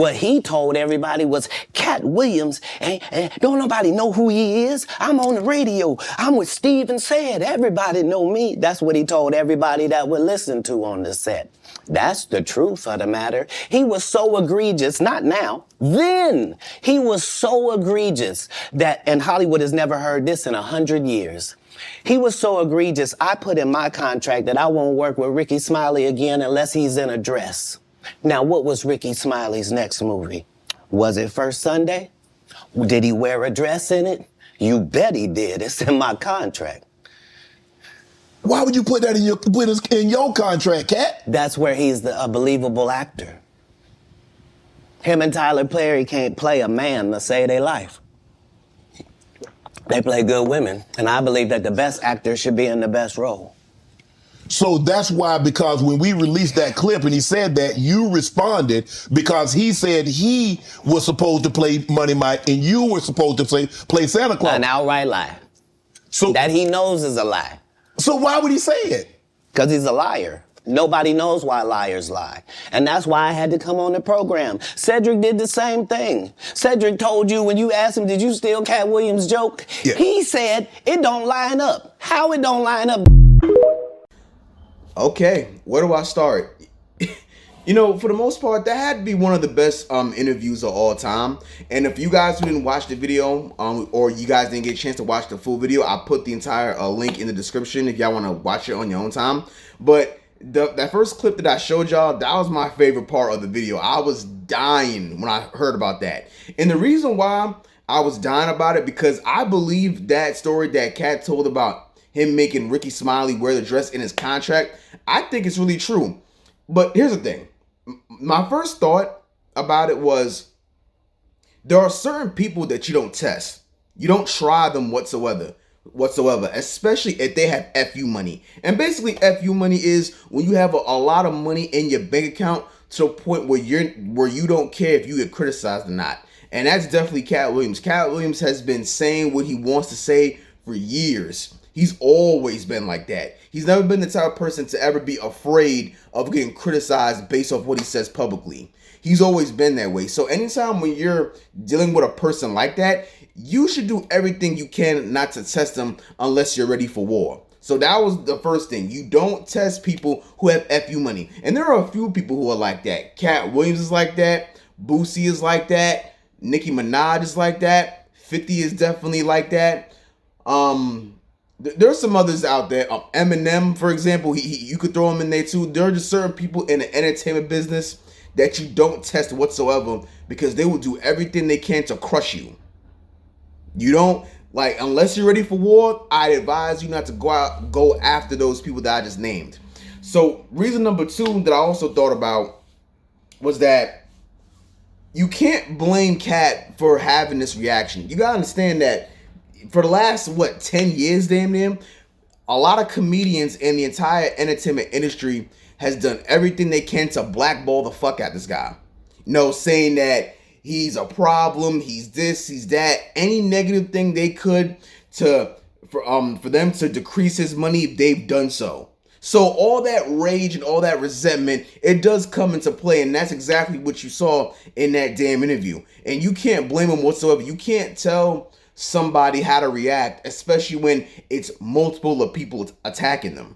What he told everybody was Cat Williams, and don't nobody know who he is. I'm on the radio. I'm with Steven Said. Everybody know me. That's what he told everybody that would listen to on the set. That's the truth of the matter. He was so egregious, not now, then. He was so egregious that, and Hollywood has never heard this in 100 years. He was so egregious, I put in my contract that I won't work with Ricky Smiley again unless he's in a dress. Now, what was Ricky Smiley's next movie? Was it First Sunday? Did he wear a dress in it? You bet he did. It's in my contract. Why would you put that in your contract, Cat? That's where he's a believable actor. Him and Tyler Perry can't play a man to save their life. They play good women, and I believe that the best actor should be in the best role. So that's why, because when we released that clip and he said that, you responded because he said he was supposed to play Money Mike and you were supposed to play Santa Claus. An outright lie. So that he knows is a lie. So why would he say it? Because he's a liar. Nobody knows why liars lie. And that's why I had to come on the program. Cedric did the same thing. Cedric told you when you asked him, did you steal Cat Williams' joke? Yeah. He said, it don't line up. How it don't line up? Okay, where do I start? You know, for the most part, that had to be one of the best interviews of all time. And if you guys didn't watch the video, or you guys didn't get a chance to watch the full video, I put the entire link in the description if y'all want to watch it on your own time. But that first clip that I showed y'all, that was my favorite part of the video. I was dying when I heard about that. And the reason why I was dying about it, because I believe that story that Cat told about him making Ricky Smiley wear the dress in his contract, I think it's really true. But here's the thing. My first thought about it was, there are certain people that you don't test. You don't try them whatsoever, especially if they have FU money. And basically FU money is when you have a lot of money in your bank account to a point where you don't care if you get criticized or not. And that's definitely Cat Williams. Cat Williams has been saying what he wants to say for years. He's always been like that. He's never been the type of person to ever be afraid of getting criticized based off what he says publicly. He's always been that way. So anytime when you're dealing with a person like that, you should do everything you can not to test them unless you're ready for war. So that was the first thing. You don't test people who have FU money. And there are a few people who are like that. Cat Williams is like that. Boosie is like that. Nicki Minaj is like that. 50 is definitely like that. There's some others out there. Eminem, for example, you could throw him in there too. There are just certain people in the entertainment business that you don't test whatsoever because they will do everything they can to crush you. You don't, unless you're ready for war, I advise you not to go after those people that I just named. So reason number two that I also thought about was that you can't blame Cat for having this reaction. You gotta understand that for the last, 10 years, damn near, a lot of comedians in the entire entertainment industry has done everything they can to blackball the fuck out this guy. You know, saying that he's a problem, he's this, he's that, any negative thing they could for them to decrease his money, they've done so. So all that rage and all that resentment, it does come into play, and that's exactly what you saw in that damn interview. And you can't blame him whatsoever. You can't tell somebody how to react, especially when it's multiple of people attacking them.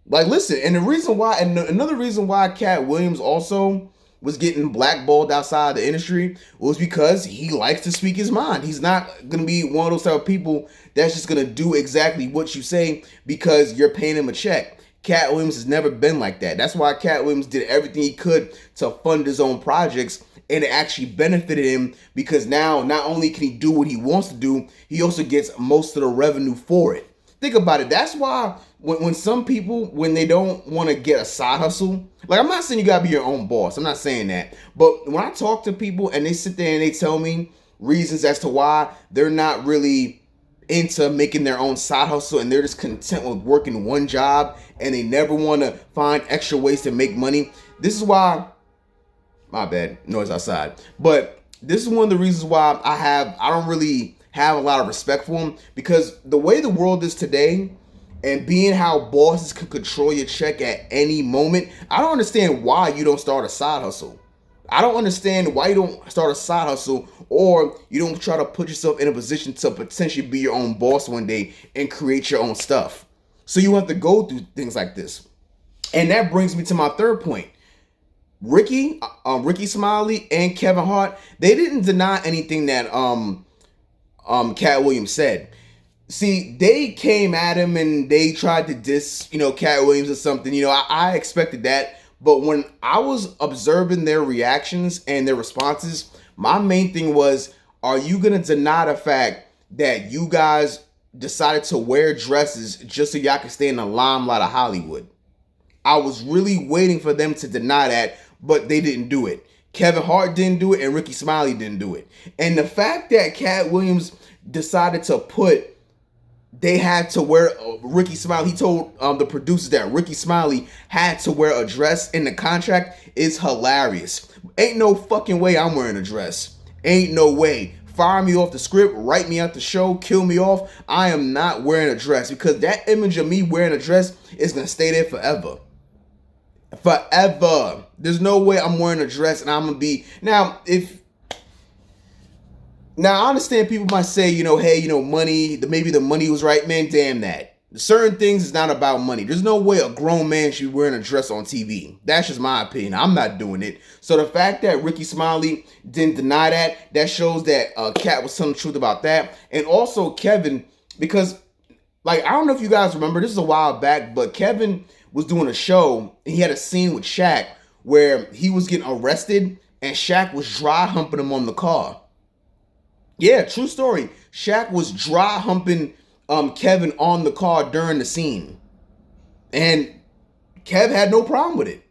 Listen, and another reason why Cat Williams also was getting blackballed outside the industry was because he likes to speak his mind. He's not gonna be one of those type of people that's just gonna do exactly what you say because you're paying him a check. Cat Williams has never been like that. That's why Cat Williams did everything he could to fund his own projects, and it actually benefited him because now not only can he do what he wants to do, he also gets most of the revenue for it. Think about it. That's why when some people, when they don't want to get a side hustle, I'm not saying you gotta be your own boss. I'm not saying that. But when I talk to people and they sit there and they tell me reasons as to why they're not really into making their own side hustle and they're just content with working one job and they never want to find extra ways to make money, this is why, my bad, noise outside. But this is one of the reasons why I don't really have a lot of respect for him, because the way the world is today and being how bosses can control your check at any moment, I don't understand why you don't start a side hustle. I don't understand why you don't start a side hustle, or you don't try to put yourself in a position to potentially be your own boss one day and create your own stuff. So you have to go through things like this. And that brings me to my third point. Ricky Smiley and Kevin Hart, they didn't deny anything that Cat Williams said. See, they came at him and they tried to diss, Cat Williams or something. I expected that. But when I was observing their reactions and their responses, my main thing was, are you going to deny the fact that you guys decided to wear dresses just so y'all could stay in the limelight of Hollywood? I was really waiting for them to deny that, but they didn't do it. Kevin Hart didn't do it, and Ricky Smiley didn't do it. And the fact that Cat Williams decided to they had to wear Ricky Smiley. He told the producers that Ricky Smiley had to wear a dress in the contract is hilarious. Ain't no fucking way I'm wearing a dress. Ain't no way. Fire me off the script, write me out the show, kill me off. I am not wearing a dress, because that image of me wearing a dress is going to stay there forever. Forever. There's no way I'm wearing a dress and I'm going to be... Now, I understand people might say, hey, money, maybe the money was right. Man, damn that. Certain things is not about money. There's no way a grown man should be wearing a dress on TV. That's just my opinion. I'm not doing it. So the fact that Ricky Smiley didn't deny that shows that Cat was telling the truth about that. And also Kevin, because, I don't know if you guys remember, this is a while back, but Kevin was doing a show and he had a scene with Shaq where he was getting arrested and Shaq was dry humping him on the car. Yeah, true story. Shaq was dry humping Kevin on the car during the scene. And Kev had no problem with it.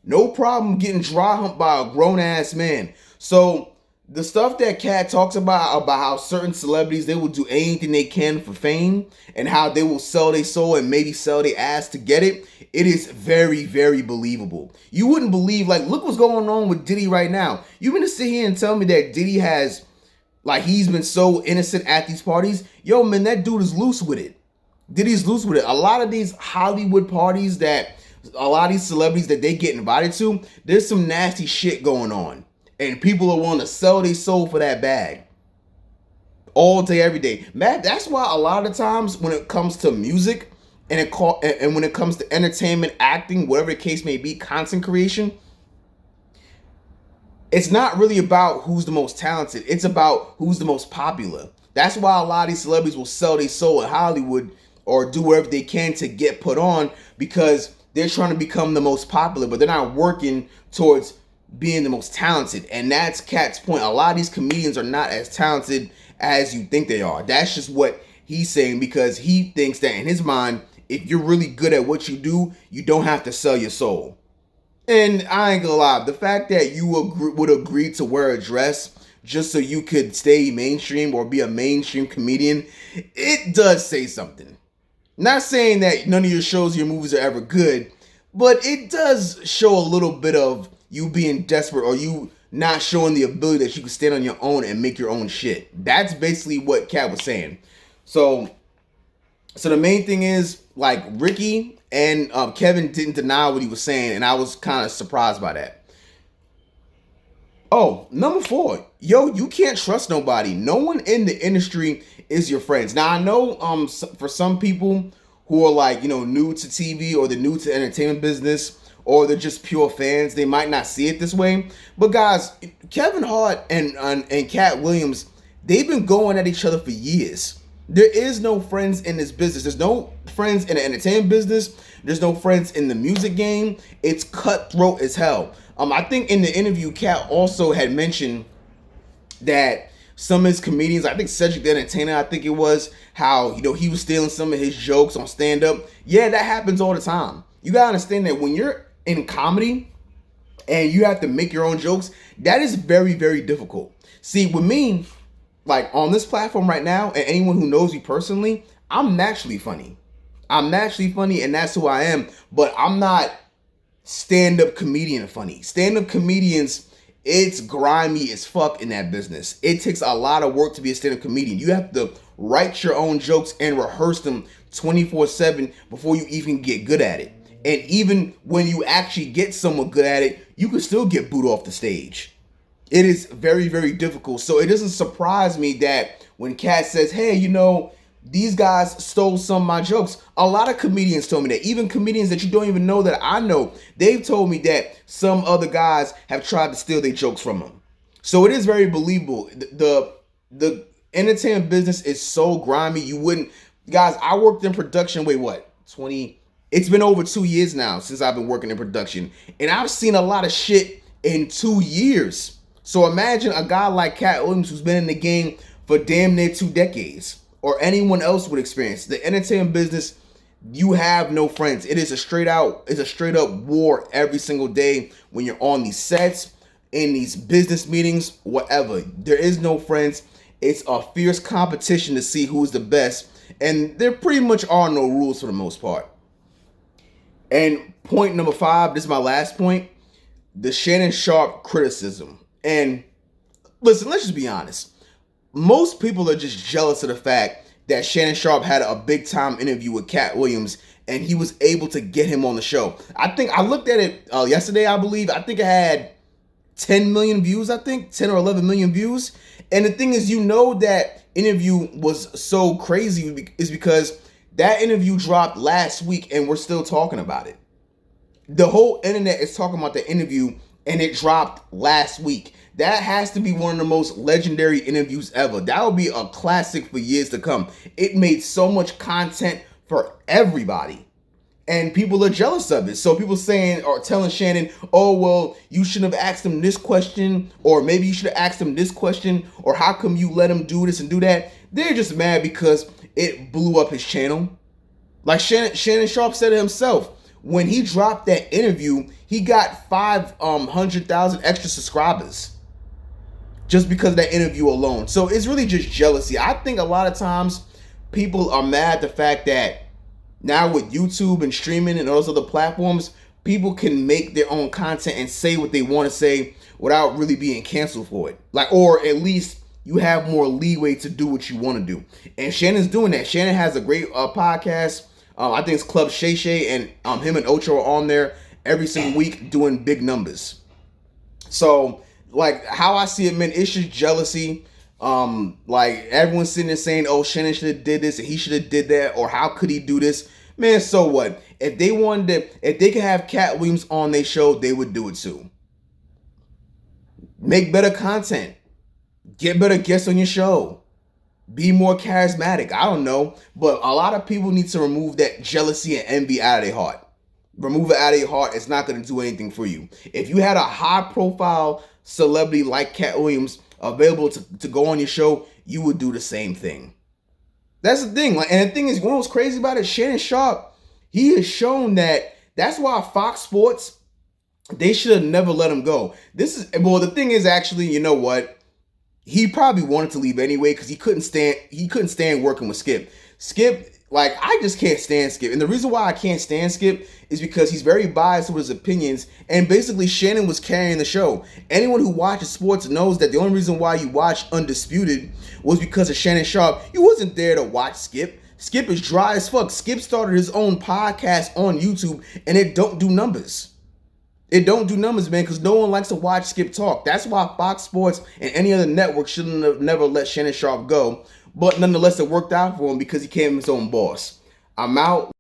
No problem getting dry humped by a grown-ass man. So the stuff that Cat talks about how certain celebrities, they will do anything they can for fame and how they will sell their soul and maybe sell their ass to get it, it is very, very believable. You wouldn't believe, look what's going on with Diddy right now. You mean to sit here and tell me that Diddy has... he's been so innocent at these parties. Yo, man, that dude is loose with it. Diddy's loose with it. A lot of these Hollywood parties that a lot of these celebrities that they get invited to, there's some nasty shit going on. And people are willing to sell their soul for that bag. All day, every day. Man, that's why a lot of times when it comes to music and when it comes to entertainment, acting, whatever the case may be, content creation, it's not really about who's the most talented. It's about who's the most popular. That's why a lot of these celebrities will sell their soul in Hollywood or do whatever they can to get put on, because they're trying to become the most popular, but they're not working towards being the most talented. And that's Cat's point. A lot of these comedians are not as talented as you think they are. That's just what he's saying, because he thinks that in his mind, if you're really good at what you do, you don't have to sell your soul. And I ain't gonna lie, the fact that you would agree to wear a dress just so you could stay mainstream or be a mainstream comedian, it does say something. Not saying that none of your shows, your movies are ever good, but it does show a little bit of you being desperate or you not showing the ability that you can stand on your own and make your own shit. That's basically what Cat was saying. So the main thing is, Ricky and Kevin didn't deny what he was saying, and I was kind of surprised by that. Oh, number 4. Yo, you can't trust nobody. No one in the industry is your friends. Now, I know for some people who are new to TV or they're new to the entertainment business or they're just pure fans, they might not see it this way. But guys, Kevin Hart and Cat Williams, they've been going at each other for years. There is no friends in this business. There's no friends in the entertainment business. There's no friends in the music game. It's cutthroat as hell. I think in the interview, Cat also had mentioned that some of his comedians, I think Cedric the Entertainer, I think it was, how, he was stealing some of his jokes on stand-up. Yeah, that happens all the time. You gotta understand that when you're in comedy and you have to make your own jokes, that is very, very difficult. See, with me, on this platform right now, and anyone who knows me personally, I'm naturally funny. I'm naturally funny, and that's who I am. But I'm not stand-up comedian funny. Stand-up comedians, it's grimy as fuck in that business. It takes a lot of work to be a stand-up comedian. You have to write your own jokes and rehearse them 24/7 before you even get good at it. And even when you actually get someone good at it, you could still get booed off the stage. It is very, very difficult. So it doesn't surprise me that when Cat says, hey, you know, these guys stole some of my jokes. A lot of comedians told me that. Even comedians that you don't even know that I know, they've told me that some other guys have tried to steal their jokes from them. So it is very believable. The entertainment business is so grimy. You wouldn't, guys, I worked in production, it's been over 2 years now since I've been working in production. And I've seen a lot of shit in 2 years. So imagine a guy like Cat Williams who's been in the game for damn near 2 decades, or anyone else would experience. The entertainment business, you have no friends. It's a straight up war every single day when you're on these sets, in these business meetings, whatever. There is no friends. It's a fierce competition to see who's the best. And there pretty much are no rules for the most part. And point number 5, this is my last point, the Shannon Sharpe criticism. And listen, let's just be honest. Most people are just jealous of the fact that Shannon Sharpe had a big time interview with Cat Williams and he was able to get him on the show. I think I looked at it yesterday, I believe. I think it had 10 million views, 10 or 11 million views. And the thing is, you know, that interview was so crazy is because that interview dropped last week and we're still talking about it. The whole internet is talking about the interview and it dropped last week. That has to be one of the most legendary interviews ever. That will be a classic for years to come. It made so much content for everybody. And people are jealous of it. So people saying or telling Shannon, oh, well, you shouldn't have asked him this question, or maybe you should have asked him this question, or how come you let him do this and do that? They're just mad because it blew up his channel. Like Shannon Sharpe said it himself. When he dropped that interview, he got 500,000 extra subscribers just because of that interview alone. So it's really just jealousy. I think a lot of times people are mad at the fact that now with YouTube and streaming and those other platforms, people can make their own content and say what they want to say without really being canceled for it. Or at least you have more leeway to do what you want to do. And Shannon's doing that. Shannon has a great podcast. I think it's Club Shay Shay, and him and Ocho are on there every single week doing big numbers. So, how I see it, man, it's just jealousy. Everyone's sitting there saying, oh, Shannon should have did this and he should have did that, or how could he do this? Man, so what? If they could have Cat Williams on their show, they would do it too. Make better content. Get better guests on your show. Be more charismatic. I don't know. But a lot of people need to remove that jealousy and envy out of their heart. Remove it out of your heart. It's not going to do anything for you. If you had a high profile celebrity like Cat Williams available to go on your show, you would do the same thing. That's the thing. And the thing is, what's crazy about it, Shannon Sharpe, he has shown that's why Fox Sports, they should have never let him go. The thing is, actually, you know what? He probably wanted to leave anyway because he couldn't stand working with Skip. Skip, I just can't stand Skip. And the reason why I can't stand Skip is because he's very biased with his opinions. And basically, Shannon was carrying the show. Anyone who watches sports knows that the only reason why you watch Undisputed was because of Shannon Sharpe. You wasn't there to watch Skip. Skip is dry as fuck. Skip started his own podcast on YouTube, and it don't do numbers. It don't do numbers, man, because no one likes to watch Skip talk. That's why Fox Sports and any other network shouldn't have never let Shannon Sharpe go. But nonetheless, it worked out for him because he became his own boss. I'm out.